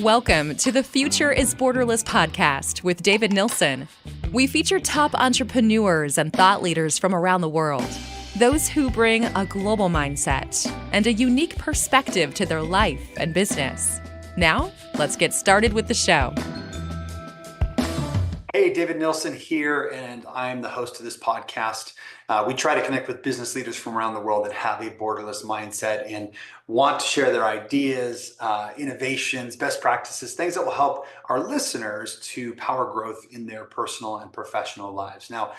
Welcome to the Future is Borderless podcast with David Nilsson. We feature top entrepreneurs and thought leaders from around the world, those who bring a global mindset and a unique perspective to their life and business. Now, let's get started with the show. Hey, David Nilsson here, and I'm the host of this podcast. We try to connect with business leaders from around the world that have a borderless mindset and want to share their ideas, innovations, best practices, things that will help our listeners to power growth in their personal and professional lives. Now,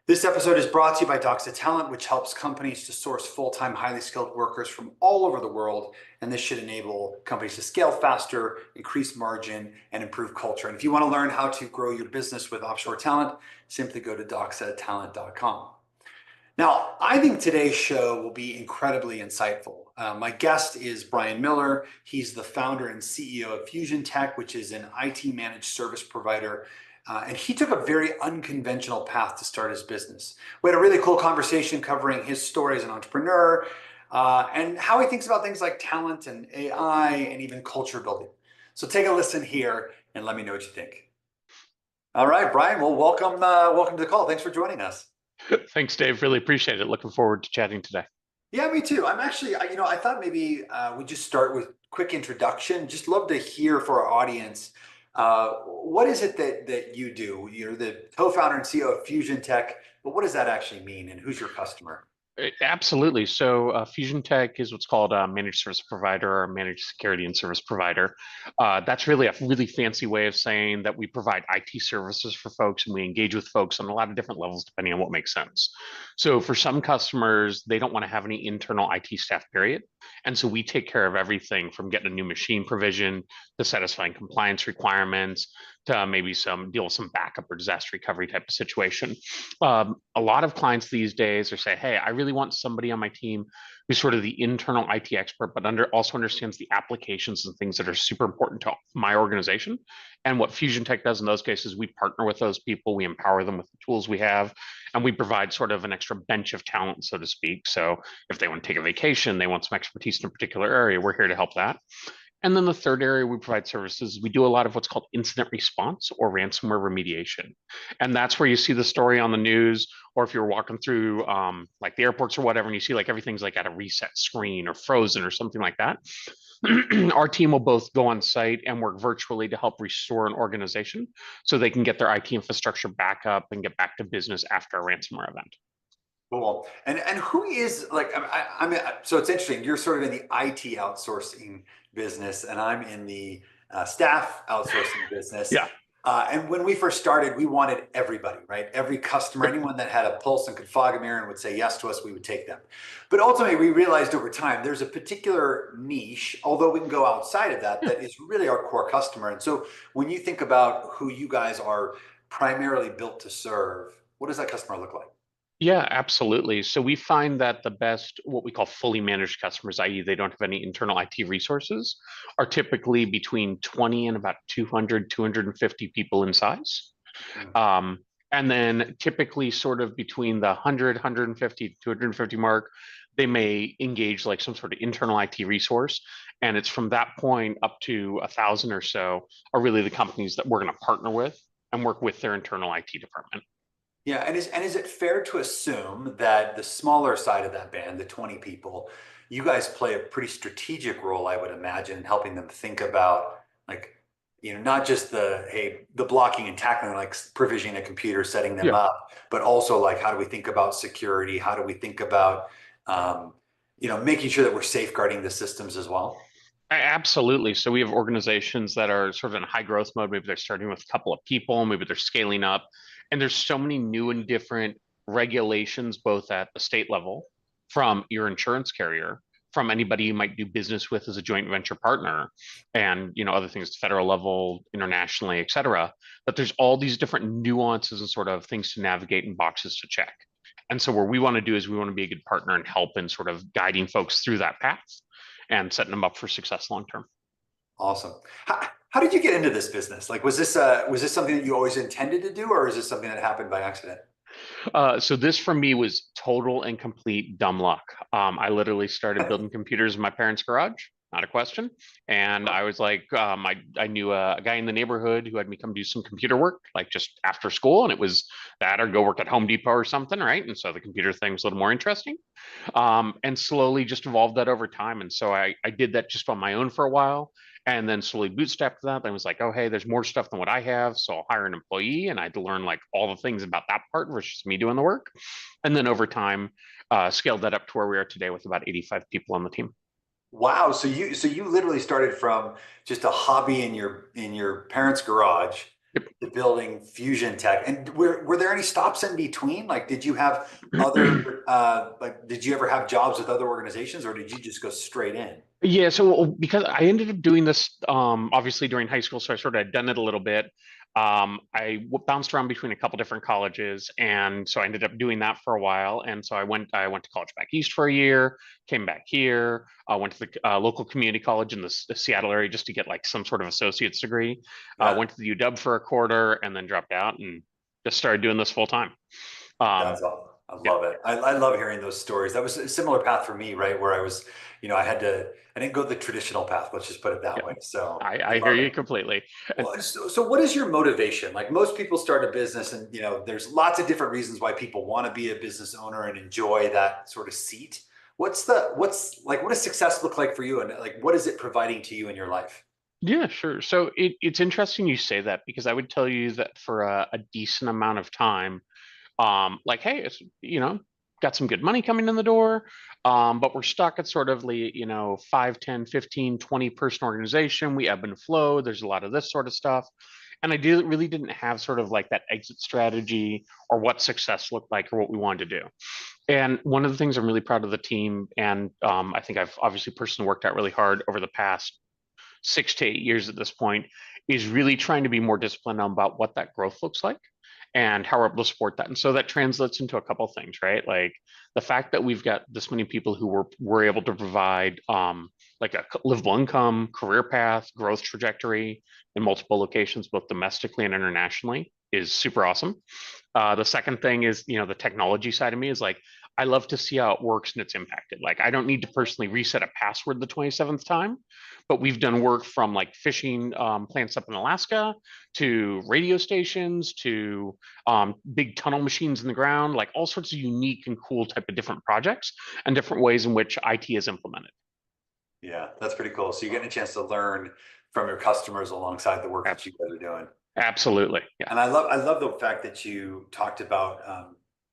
this episode is brought to you by Doxa Talent, which helps companies to source full-time, highly skilled workers from all over the world. And this should enable companies to scale faster, increase margin, and improve culture. And if you want to learn how to grow your business with offshore talent, simply go to doxatalent.com. Now, I think today's show will be incredibly insightful. My guest is Brian Miller. He's the founder and CEO of FusionTek, which is an IT managed service provider. And he took a very unconventional path to start his business. We had a really cool conversation covering his story as an entrepreneur and how he thinks about things like talent and AI and even culture building. So take a listen here and let me know what you think. All right, Brian, well, welcome to the call. Thanks for joining us. Thanks, Dave. Really appreciate it. Looking forward to chatting today. Yeah, me too. I'm actually, I thought maybe we just start with quick introduction. Just love to hear for our audience. What is it that you do? You're the co-founder and CEO of FusionTek, but what does that actually mean, and who's your customer? Absolutely. So FusionTek is what's called a managed service provider or managed security and service provider. That's really a really fancy way of saying that we provide IT services for folks and we engage with folks on a lot of different levels depending on what makes sense. So for some customers, they don't want to have any internal IT staff, period. And so we take care of everything from getting a new machine provision to satisfying compliance requirements to maybe deal with some backup or disaster recovery type of situation. A lot of clients these days are saying, hey, I really want somebody on my team who's sort of the internal IT expert, but also understands the applications and things that are super important to my organization. And what FusionTek does in those cases, we partner with those people, we empower them with the tools we have, and we provide sort of an extra bench of talent, so to speak. So if they want to take a vacation, they want some expertise in a particular area, we're here to help that. And then the third area we provide services, we do a lot of what's called incident response or ransomware remediation. And that's where you see the story on the news, or if you're walking through like the airports or whatever, and you see like everything's like at a reset screen or frozen or something like that. Our team will both go on site and work virtually to help restore an organization so they can get their IT infrastructure back up and get back to business after a ransomware event. Cool. And who is so it's interesting. You're sort of in the IT outsourcing business, and I'm in the staff outsourcing business. Yeah. And when we first started, we wanted everybody, right? Every customer, anyone that had a pulse and could fog a mirror and would say yes to us, we would take them. But ultimately, we realized over time, there's a particular niche, although we can go outside of that, that is really our core customer. And so when you think about who you guys are primarily built to serve, what does that customer look like? Yeah, absolutely. So we find that the best, what we call fully managed customers, i.e. they don't have any internal IT resources, are typically between 20 and about 200, 250 people in size. And then typically sort of between the 100, 150, 250 mark, they may engage like some sort of internal IT resource. And it's from that point up to 1,000 or so are really the companies that we're going to partner with and work with their internal IT department. Yeah, and is it fair to assume that the smaller side of that band, the 20 people, you guys play a pretty strategic role, I would imagine, in helping them think about like, not just the blocking and tackling, like provisioning a computer, setting them up, but also like how do we think about security? How do we think about making sure that we're safeguarding the systems as well? Absolutely. So we have organizations that are sort of in high growth mode. Maybe they're starting with a couple of people, maybe they're scaling up. And there's so many new and different regulations, both at the state level, from your insurance carrier, from anybody you might do business with as a joint venture partner, and other things at the federal level, internationally, et cetera. But there's all these different nuances and sort of things to navigate and boxes to check. And so what we want to do is we want to be a good partner and help in sort of guiding folks through that path and setting them up for success long term. Awesome. How did you get into this business? Like, was this something that you always intended to do, or is this something that happened by accident? So this for me was total and complete dumb luck. I literally started building computers in my parents' garage. not a question. And I was like, I knew a guy in the neighborhood who had me come do some computer work, like just after school. And it was that or go work at Home Depot or something, right? And so the computer thing was a little more interesting. And slowly just evolved that over time. And so I did that just on my own for a while and then slowly bootstrapped that. Then was like, oh, hey, there's more stuff than what I have. So I'll hire an employee and I had to learn like all the things about that part versus me doing the work. And then over time, scaled that up to where we are today with about 85 people on the team. Wow. So you literally started from just a hobby in your parents' garage Yep. to building FusionTek. And were there any stops in between? Like, did you have other like did you ever have jobs with other organizations, or did you just go straight in? Yeah, so because I ended up doing this obviously during high school, so I sort of had done it a little bit. Bounced around between a couple different colleges, and so I ended up doing that for a while. And so I went to college back east for a year, came back here, went to the local community college in the Seattle area just to get like some sort of associate's degree. Yeah, Went to the UW for a quarter, and then dropped out and just started doing this full time. Um, that's all. I yeah, love it. I love hearing those stories. That was a similar path for me, right? Where I was, I didn't go the traditional path. Let's just put it that yeah, way. So I hear love you it. completely. And Well, so what is your motivation? Like most people start a business and, there's lots of different reasons why people want to be a business owner and enjoy that sort of seat. What does success look like for you? And like, what is it providing to you in your life? Yeah, sure. So it's interesting you say that because I would tell you that for a decent amount of time, like, hey, it's, got some good money coming in the door, but we're stuck at sort of the, 5, 10, 15, 20 person organization. We ebb and flow. There's a lot of this sort of stuff. And really didn't have sort of like that exit strategy or what success looked like or what we wanted to do. And one of the things I'm really proud of the team, and I think I've obviously personally worked out really hard over the past 6 to 8 years at this point, is really trying to be more disciplined about what that growth looks like and how we're able to support that. And so that translates into a couple of things, right? Like the fact that we've got this many people who were able to provide like a livable income, career path, growth trajectory in multiple locations, both domestically and internationally, is super awesome. The second thing is, the technology side of me is like, I love to see how it works and it's impacted. Like, I don't need to personally reset a password the 27th time, but we've done work from like fishing plants up in Alaska to radio stations to big tunnel machines in the ground, like all sorts of unique and cool type of different projects and different ways in which IT is implemented. Yeah, that's pretty cool. So you're getting a chance to learn from your customers alongside the work that you guys are doing. Absolutely. Yeah. And I love the fact that you talked about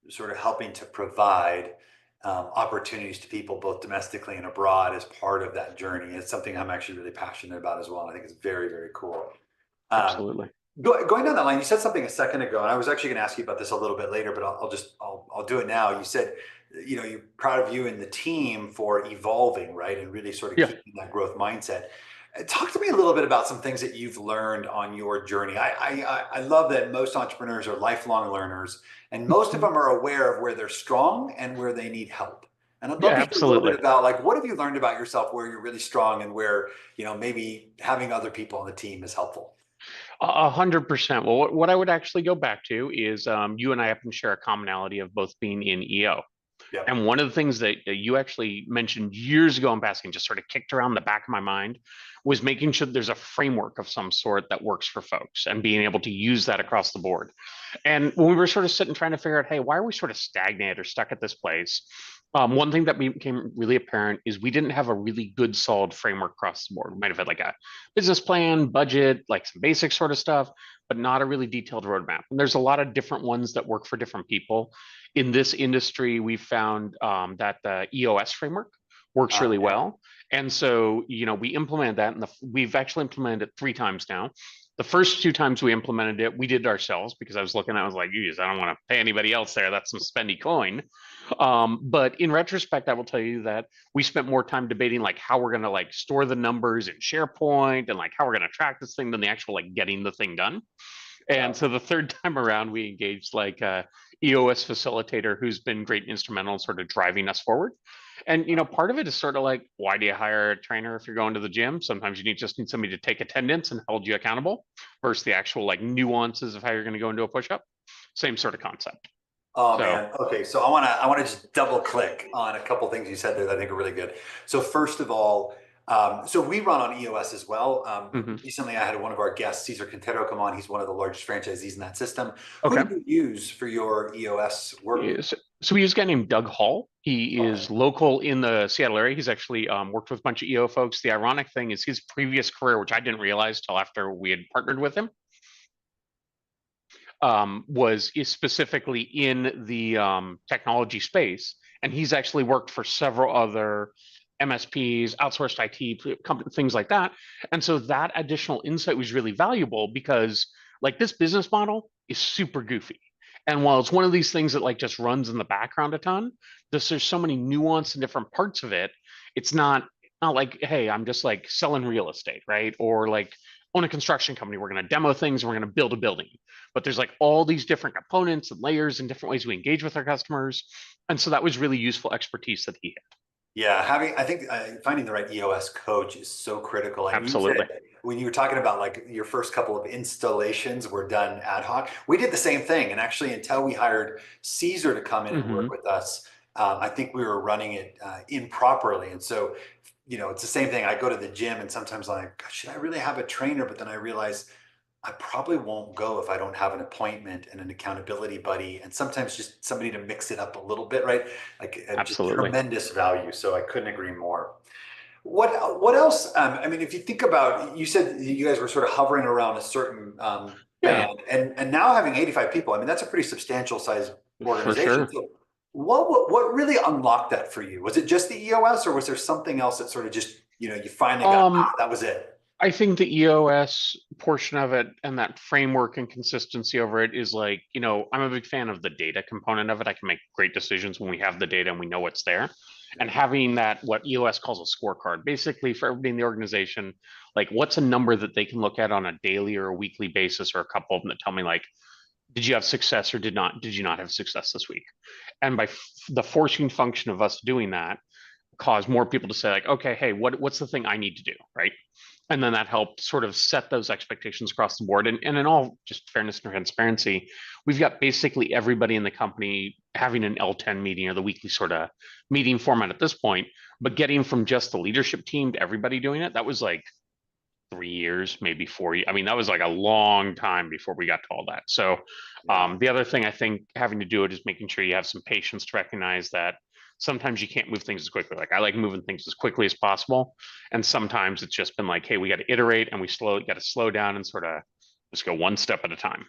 sort of helping to provide opportunities to people both domestically and abroad as part of that journey. It's something I'm actually really passionate about as well. I think it's very, very cool. Um, Absolutely. going down that line, you said something a second ago, and I was actually going to ask you about this a little bit later, but I'll do it now. You said, you're proud of you and the team for evolving, right, and really sort of Yeah. keeping that growth mindset. Talk to me a little bit about some things that you've learned on your journey. I love that most entrepreneurs are lifelong learners, and most of them are aware of where they're strong and where they need help. And I'd Yeah, love to hear a little bit absolutely. about like what have you learned about yourself where you're really strong and where maybe having other people on the team is helpful. 100%. Well, what I would actually go back to is you and I happen to share a commonality of both being in EO. Yep. And one of the things that you actually mentioned years ago in passing, just sort of kicked around the back of my mind, was making sure there's a framework of some sort that works for folks and being able to use that across the board. And when we were sort of sitting trying to figure out, hey, why are we sort of stagnated or stuck at this place? One thing that became really apparent is we didn't have a really good, solid framework across the board. We might have had like a business plan, budget, like some basic sort of stuff, but not a really detailed roadmap. And there's a lot of different ones that work for different people. In this industry, we've found that the EOS framework works really Yeah. well. And so, we implemented that, and we've actually implemented it 3 times now. The first 2 times we implemented it, we did it ourselves because I was looking at it, I was like, geez, I don't want to pay anybody else there. That's some spendy coin. But in retrospect, I will tell you that we spent more time debating like how we're going to like store the numbers in SharePoint and like how we're going to track this thing than the actual like getting the thing done. And so the third time around, we engaged like a EOS facilitator who's been great and instrumental in sort of driving us forward. And part of it is sort of like, why do you hire a trainer if you're going to the gym? Sometimes you just need somebody to take attendance and hold you accountable versus the actual like nuances of how you're going to go into a push-up. Same sort of concept. Oh So man. Okay. So I want to just double click on a couple things you said there that I think are really good. So first of all, So we run on EOS as well. Hmm. Recently, I had one of our guests, Cesar Quintero, come on. He's one of the largest franchisees in that system. Who Okay. do you use for your EOS work? So we use a guy named Doug Hall. He Okay. is local in the Seattle area. He's actually worked with a bunch of EO folks. The ironic thing is his previous career, which I didn't realize till after we had partnered with him, was is specifically in the technology space, and he's actually worked for several other MSPs, outsourced IT companies, things like that. And so that additional insight was really valuable because, like, this business model is super goofy. And while it's one of these things that like just runs in the background a ton, there's so many nuance and different parts of it. It's not like, hey, I'm just like selling real estate, right? Or like own a construction company. We're going to demo things. And we're going to build a building, but there's like all these different components and layers and different ways we engage with our customers. And so that was really useful expertise that he had. Yeah, I think finding the right EOS coach is so critical. And you said Absolutely. when you were talking about like your first couple of installations were done ad hoc, we did the same thing. And actually, until we hired Caesar to come in and work Hmm. with us, I think we were running it improperly. And so, it's the same thing. I go to the gym and sometimes I'm like, "God, should I really have a trainer?" But then I realize I probably won't go if I don't have an appointment and an accountability buddy, and sometimes just somebody to mix it up a little bit, right? Like just Absolutely. tremendous value. So I couldn't agree more. What else? I mean, if you think about, you said you guys were sort of hovering around a certain Yeah, band, and now having 85 people. I mean, that's a pretty substantial size for organization. sure. So what really unlocked that for you? Was it just the EOS, or was there something else that sort of just you finally got Um, that was it? I think the EOS portion of it and that framework and consistency over it is like, I'm a big fan of the data component of it. I can make great decisions when we have the data and we know what's there. And having that, what EOS calls a scorecard, basically for everybody in the organization, like what's a number that they can look at on a daily or a weekly basis, or a couple of them that tell me like, did you have success or did you not have success this week? And by the forcing function of us doing that, cause more people to say like, okay, hey, what's the thing I need to do, right? And then that helped sort of set those expectations across the board. And in all just fairness and transparency, we've got basically everybody in the company having an L10 meeting or the weekly sort of meeting format at this point. But getting from just the leadership team to everybody doing it, that was like 3 years, maybe 4 years. I mean, that was like a long time before we got to all that. So Yeah. the other thing I think having to do it is making sure you have some patience to recognize that sometimes you can't move things as quickly. Like I like moving things as quickly as possible. And sometimes it's just been like, hey, we got to iterate and we got to slow down and sort of just go one step at a time.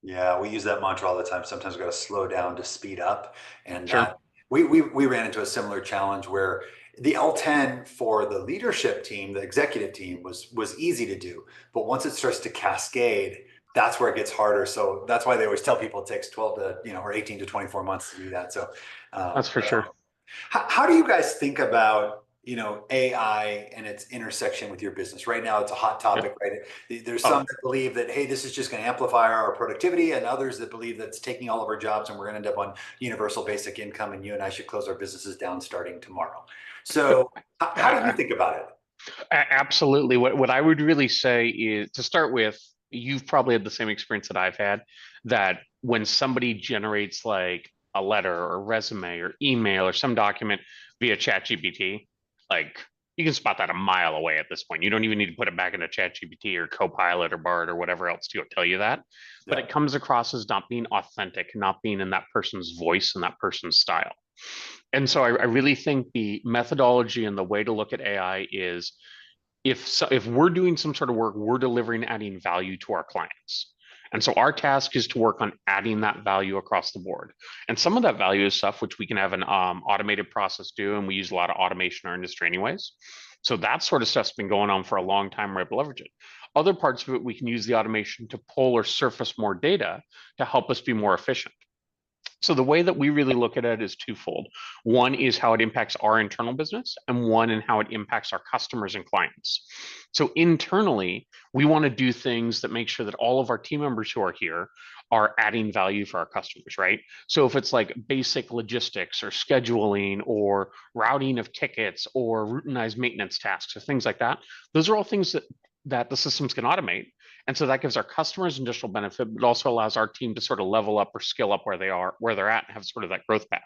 Yeah, we use that mantra all the time. Sometimes we got to slow down to speed up, and Sure. that we ran into a similar challenge where the L10 for the leadership team, the executive team, was easy to do, but once it starts to cascade, that's where it gets harder. So that's why they always tell people it takes 12 to or 18 to 24 months to do that. So That's for that's sure. how do you guys think about, AI and its intersection with your business? Right now, it's a hot Yeah. topic, right? There's some Oh, that believe that, hey, this is just going to amplify our productivity, and others that believe that it's taking all of our jobs and we're going to end up on universal basic income, and you and I should close our businesses down starting tomorrow. So, how do you uh, think about it? absolutely. What I would really say is to start with, you've probably had the same experience that I've had, that when somebody generates like a letter or resume or email or some document via ChatGPT, like you can spot that a mile away at this point. You don't even need to put it back into ChatGPT or Copilot or Bard or whatever else to tell you that. But Yeah. it comes across as not being authentic, not being in that person's voice and that person's style. And so I really think the methodology and the way to look at AI is if we're doing some sort of work, we're delivering, adding value to our clients. And so our task is to work on adding that value across the board. And some of that value is stuff which we can have an automated process do, and we use a lot of automation in our industry anyways. So that sort of stuff's been going on for a long time. We're able to leverage it. Other parts of it, we can use the automation to pull or surface more data to help us be more efficient. So the way that we really look at it is twofold. One is how it impacts our internal business, and one in how it impacts our customers and clients. So internally, we want to do things that make sure that all of our team members who are here are adding value for our customers, right? So if it's like basic logistics or scheduling or routing of tickets or routinized maintenance tasks or things like that, those are all things that the systems can automate. And so that gives our customers additional benefit, but also allows our team to sort of level up or skill up where they are, where they're at, and have sort of that growth path.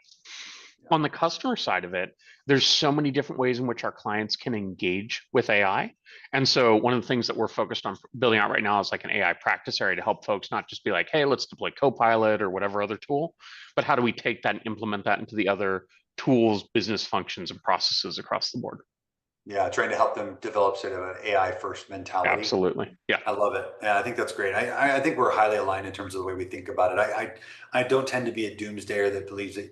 On the customer side of it, there's so many different ways in which our clients can engage with AI. And so one of the things that we're focused on building out right now is like an AI practice area to help folks not just be like, hey, let's deploy Copilot or whatever other tool, but how do we take that and implement that into the other tools, business functions, and processes across the board? Yeah, trying to help them develop sort of an AI first mentality. Absolutely. Yeah. I love it. Yeah, I think that's great. I think we're highly aligned in terms of the way we think about it. I don't tend to be a doomsdayer that believes that,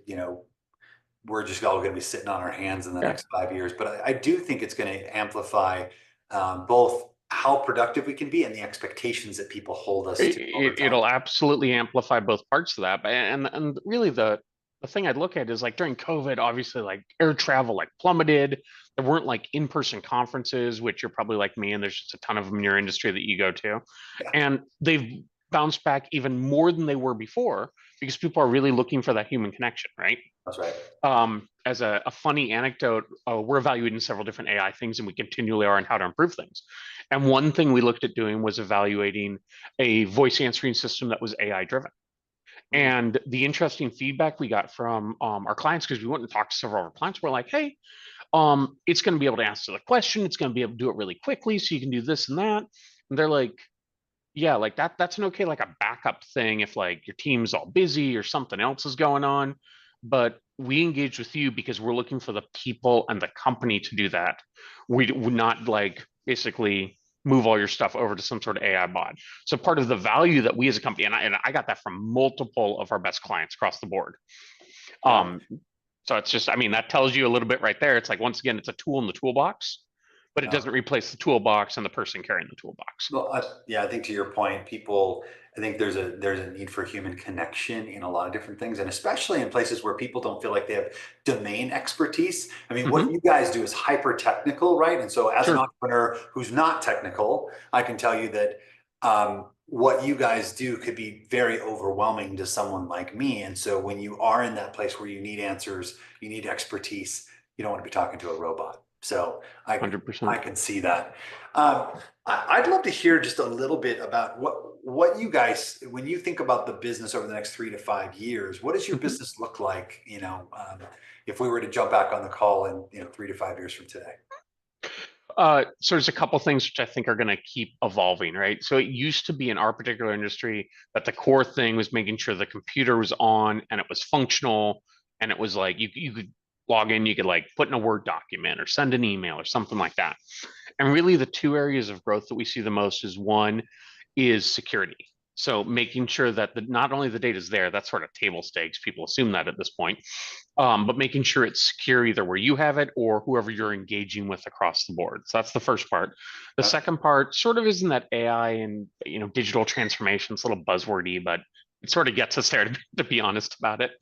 we're just all going to be sitting on our hands in the Yeah. next 5 years. But I do think it's going to amplify both how productive we can be and the expectations that people hold us to over time. It'll absolutely amplify both parts of that. But and really the thing I'd look at is like during COVID, obviously like air travel like plummeted. There weren't like in-person conferences, which you're probably like me, and there's just a ton of them in your industry that you go to. Yeah, And they've bounced back even more than they were before because people are really looking for that human connection, right? that's right. As a funny anecdote, we're evaluating several different AI things, and we continually are on how to improve things. And one thing we looked at doing was evaluating a voice answering system that was AI driven. Mm. And the interesting feedback we got from our clients, because we went and talked to several of our clients, were like, hey, it's going to be able to answer the question. It's going to be able to do it really quickly. So you can do this and that. And they're like, yeah, like that's an okay, like a backup thing if like your team's all busy or something else is going on. But we engage with you because we're looking for the people and the company to do that. We would not like basically move all your stuff over to some sort of AI bot. So part of the value that we as a company, and I got that from multiple of our best clients across the board. Yeah. Um, so it's just, I mean, that tells you a little bit right there. It's like, once again, it's a tool in the toolbox, but it Yeah. doesn't replace the toolbox and the person carrying the toolbox. Well, yeah, I think to your point, I think there's a need for human connection in a lot of different things, and especially in places where people don't feel like they have domain expertise. I mean, what Hmm. you guys do is hyper technical, right? And so, as an Sure. entrepreneur who's not technical, I can tell you that what you guys do could be very overwhelming to someone like me. And so, when you are in that place where you need answers, you need expertise, you don't want to be talking to a robot. So I 100%. can see that. Um, I'd love to hear just a little bit about what you guys, when you think about the business over the next 3 to 5 years, what does your Mhm. business look like? If we were to jump back on the call in 3 to 5 years from today. So there's a couple things which I think are going to keep evolving, right? So it used to be in our particular industry that the core thing was making sure the computer was on and it was functional, and it was like you could log in, you could like put in a Word document or send an email or something like that. And really, the two areas of growth that we see the most is one is security. So making sure that not only the data is there, that's sort of table stakes. People assume that at this point, but making sure it's secure either where you have it or whoever you're engaging with across the board. So that's the first part. The second part sort of is in that AI and digital transformation. It's a little buzzwordy, but it sort of gets us there to be honest about it,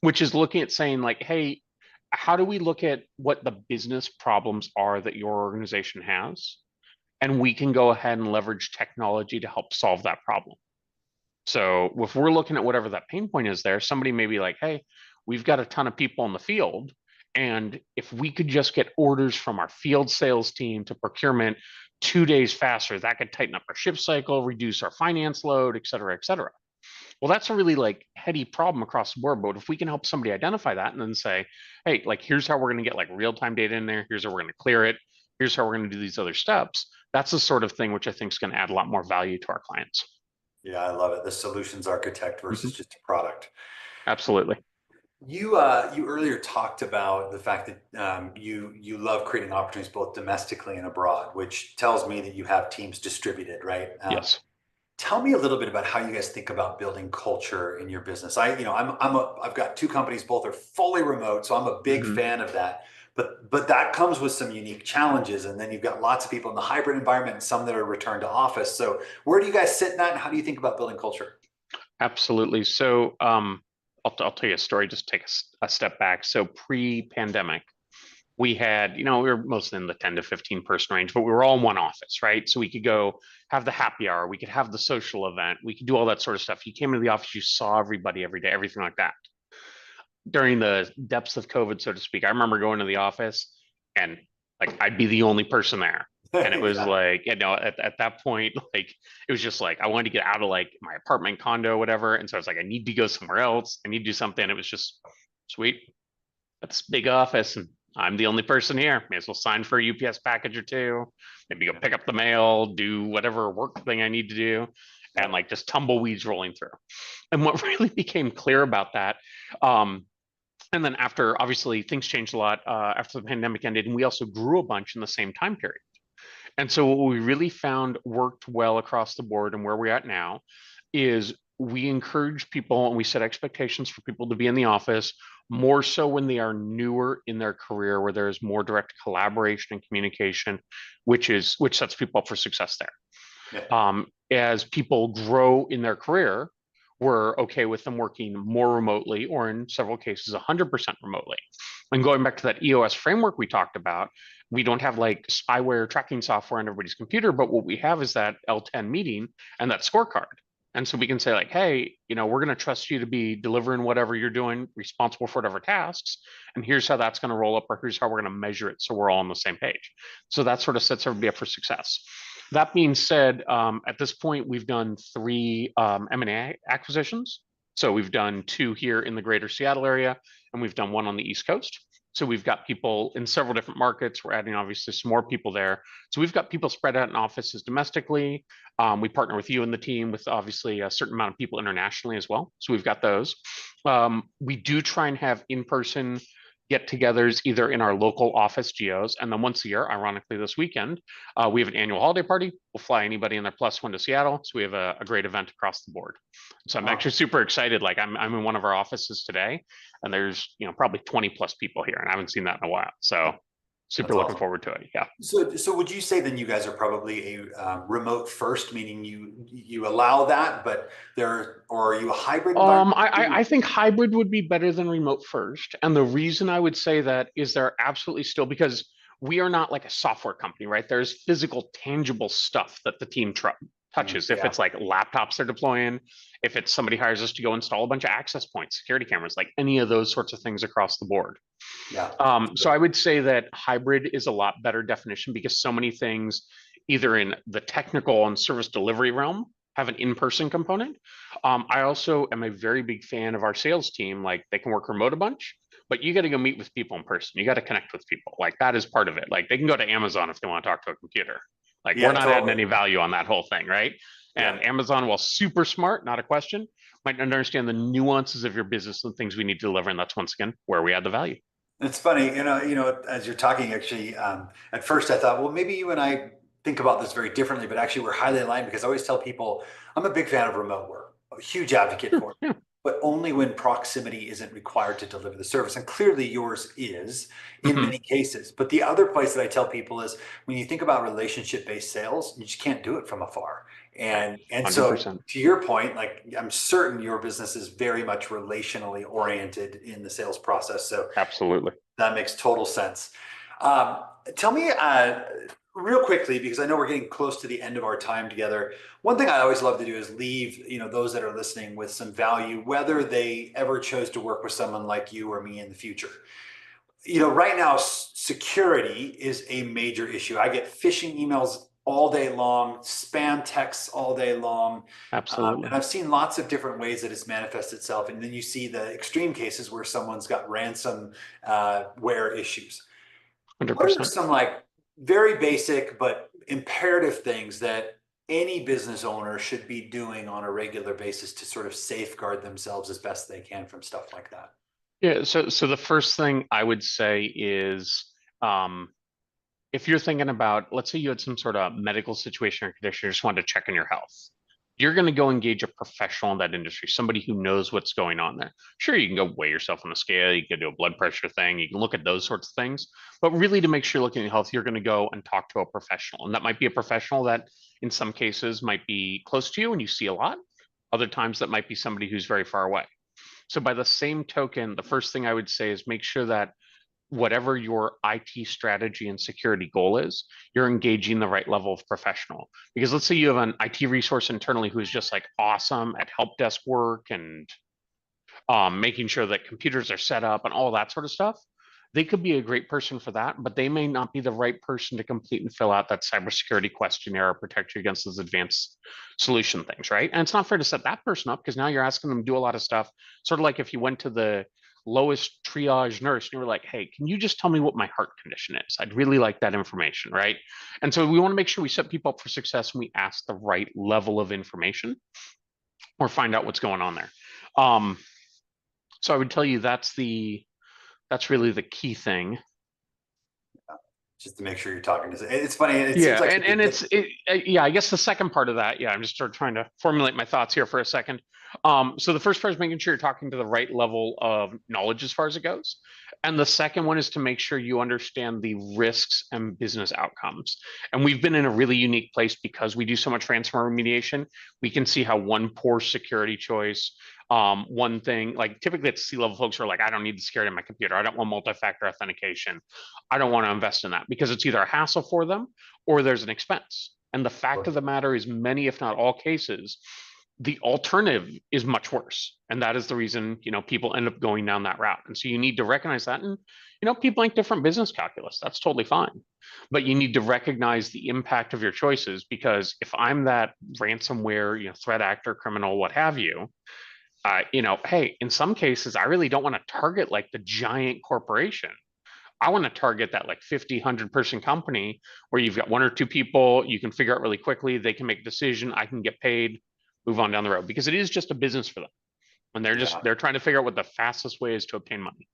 which is looking at saying like, hey, how do we look at what the business problems are that your organization has? And we can go ahead and leverage technology to help solve that problem. So if we're looking at whatever that pain point is there, somebody may be like, hey, we've got a ton of people in the field. And if we could just get orders from our field sales team to procurement 2 days faster, that could tighten up our ship cycle, reduce our finance load, et cetera, et cetera. Well, that's a really like heady problem across the board. But if we can help somebody identify that and then say, hey, like here's how we're going to get like real-time data in there, here's how we're going to clear it, here's how we're going to do these other steps, that's the sort of thing which I think is going to add a lot more value to our clients. Yeah, I love it. The solutions architect versus Mhm. just a product. Absolutely. You earlier talked about the fact that you love creating opportunities both domestically and abroad, which tells me that you have teams distributed, right? Yes. Tell me a little bit about how you guys think about building culture in your business. I've got two companies, both are fully remote, so I'm a big Mhm. fan of that. But that comes with some unique challenges, and then you've got lots of people in the hybrid environment and some that are returned to office. So where do you guys sit in that, and how do you think about building culture? Absolutely. So I'll tell you a story, just take a step back. So pre-pandemic, we had, we were mostly in the 10 to 15 person range, but we were all in one office, right? So we could go have the happy hour, we could have the social event, we could do all that sort of stuff. You came into the office, you saw everybody every day, everything like that. During the depths of COVID, so to speak, I remember going to the office and like I'd be the only person there. And it was Yeah. like, at that point, like it was just like I wanted to get out of like my apartment condo, whatever. And so I was like, I need to go somewhere else. I need to do something. It was just sweet. Got this big office, and I'm the only person here. May as well sign for a UPS package or two, maybe go pick up the mail, do whatever work thing I need to do, and like just tumbleweeds rolling through. And what really became clear about that, and then after obviously things changed a lot after the pandemic ended, and we also grew a bunch in the same time period. And so what we really found worked well across the board and where we're at now is we encourage people and we set expectations for people to be in the office more so when they are newer in their career, where there is more direct collaboration and communication, which sets people up for success there. Yeah. As people grow in their career, we're okay with them working more remotely, or in several cases, 100% remotely. And going back to that EOS framework we talked about, we don't have like spyware tracking software on everybody's computer, but what we have is that L10 meeting and that scorecard. And so we can say like, hey, we're going to trust you to be delivering whatever you're doing, responsible for whatever tasks. And here's how that's going to roll up, or here's how we're going to measure it. So we're all on the same page. So that sort of sets everybody up for success. That being said, at this point, we've done 3 M&A acquisitions. So we've done 2 here in the greater Seattle area, and we've done 1 on the East Coast. So we've got people in several different markets. We're adding obviously some more people there. So we've got people spread out in offices domestically. We partner with you and the team with obviously a certain amount of people internationally as well. So we've got those. We do try and have in-person get-togethers either in our local office geos, and then once a year, ironically this weekend, we have an annual holiday party. We'll fly anybody in their +1 to Seattle. So we have a great event across the board. So I'm actually super excited. Like I'm in one of our offices today, and there's probably 20+ people here, and I haven't seen that in a while. So super looking forward to it. Yeah. So would you say then you guys are probably a remote first, meaning you allow that, but or are you a hybrid environment? I think hybrid would be better than remote first. And the reason I would say that is there absolutely still, because we are not like a software company, right? There's physical, tangible stuff that the team touches. If it's like laptops they're deploying, if it's somebody hires us to go install a bunch of access points, security cameras, like any of those sorts of things across the board. Yeah. So I would say that hybrid is a lot better definition, because so many things, either in the technical and service delivery realm, have an in-person component. I also am a very big fan of our sales team. Like they can work remote a bunch, but you got to go meet with people in person. You got to connect with people. Like that is part of it. Like they can go to Amazon if they want to talk to a computer. Like we're not adding any value on that whole thing, right? And Amazon, while super smart, not a question, might understand the nuances of your business and things we need to deliver. And that's once again where we add the value. It's funny, as you're talking, actually, at first I thought, well, maybe you and I think about this very differently, but actually we're highly aligned, because I always tell people I'm a big fan of remote work, a huge advocate for it, but only when proximity isn't required to deliver the service. And clearly yours is in many cases. But the other place that I tell people is when you think about relationship-based sales, you just can't do it from afar. And so 100%. to your point, like I'm certain your business is very much relationally oriented in the sales process. So absolutely, that makes total sense. Tell me real quickly, because I know we're getting close to the end of our time together. One thing I always love to do is leave those that are listening with some value, whether they ever chose to work with someone like you or me in the future. Right now, security is a major issue. I get phishing emails all day long, spam texts all day long. Absolutely. And I've seen lots of different ways that it's manifested itself. And then you see the extreme cases where someone's got ransomware issues. 100%. What are some like very basic but imperative things that any business owner should be doing on a regular basis to sort of safeguard themselves as best they can from stuff like that? Yeah. So the first thing I would say is, if you're thinking about, let's say you had some sort of medical situation or condition, you just wanted to check on your health, you're going to go engage a professional in that industry, somebody who knows what's going on there. Sure, you can go weigh yourself on the scale, you can do a blood pressure thing, you can look at those sorts of things, but really to make sure you're looking at health, you're going to go and talk to a professional. And that might be a professional that in some cases might be close to you and you see a lot. Other times that might be somebody who's very far away. So by the same token, the first thing I would say is make sure that whatever your IT strategy and security goal is, you're engaging the right level of professional. Because let's say you have an IT resource internally who is just like awesome at help desk work and making sure that computers are set up and all that sort of stuff. They could be a great person for that, but they may not be the right person to complete and fill out that cybersecurity questionnaire or protect you against those advanced solution things, right? And it's not fair to set that person up, because now you're asking them to do a lot of stuff. Sort of like if you went to the lowest triage nurse, and you were like, hey, can you just tell me what my heart condition is? I'd really like that information, right? And so we want to make sure we set people up for success and we ask the right level of information or find out what's going on there. So I would tell you that's really the key thing. Just to make sure you're talking to. It's funny. It Yeah, seems like I guess the second part of that, I'm just sort of trying to formulate my thoughts here for a second. So the first part is making sure you're talking to the right level of knowledge as far as it goes. And the second one is to make sure you understand the risks and business outcomes. And we've been in a really unique place because we do so much ransomware remediation. We can see how one poor security choice, one thing, like typically it's C-level folks who are like, I don't need the security on my computer. I don't want multi-factor authentication. I don't want to invest in that because it's either a hassle for them or there's an expense. And the fact of the matter is many, if not all cases, the alternative is much worse. And that is the reason, people end up going down that route. And so you need to recognize that. And, people like different business calculus. That's totally fine. But you need to recognize the impact of your choices, because if I'm that ransomware, threat actor, criminal, what have you, hey, in some cases, I really don't want to target like the giant corporation. I want to target that like 50, 100 person company where you've got one or two people, you can figure out really quickly, they can make a decision, I can get paid, move on down the road, because it is just a business for them. And they're trying to figure out what the fastest way is to obtain money.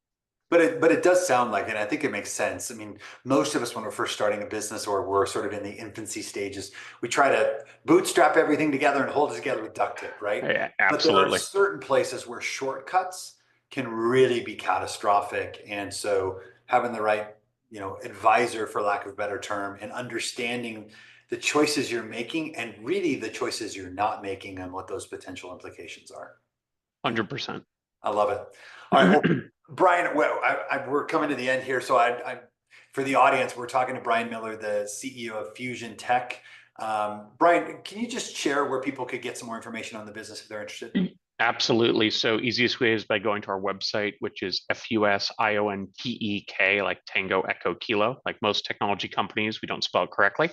But it does sound like it. I think it makes sense. I mean, most of us, when we're first starting a business or we're sort of in the infancy stages, we try to bootstrap everything together and hold it together with duct tape, right? Yeah, absolutely. But there are certain places where shortcuts can really be catastrophic. And so having the right, advisor, for lack of a better term, and understanding the choices you're making and really the choices you're not making and what those potential implications are. 100%. I love it. All right, well, Brian, we're coming to the end here. So for the audience, we're talking to Brian Miller, the CEO of FusionTek. Brian, can you just share where people could get some more information on the business if they're interested? Absolutely. So easiest way is by going to our website, which is FusionTek, like Tango Echo Kilo, like most technology companies, we don't spell it correctly,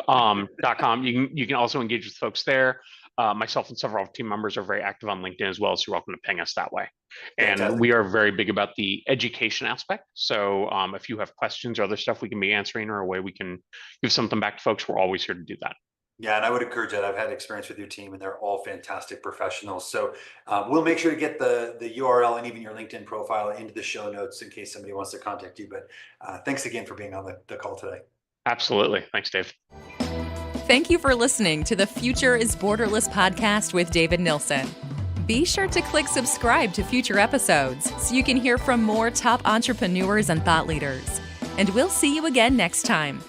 .com. You can also engage with folks there. Myself and several team members are very active on LinkedIn as well, so you're welcome to ping us that way. And we are very big about the education aspect. So if you have questions or other stuff we can be answering, or a way we can give something back to folks, we're always here to do that. Yeah, and I would encourage that. I've had experience with your team, and they're all fantastic professionals. So we'll make sure to get the URL and even your LinkedIn profile into the show notes in case somebody wants to contact you. But thanks again for being on the call today. Absolutely. Thanks, Dave. Thank you for listening to the Future is Borderless podcast with David Nilsson. Be sure to click subscribe to future episodes so you can hear from more top entrepreneurs and thought leaders. And we'll see you again next time.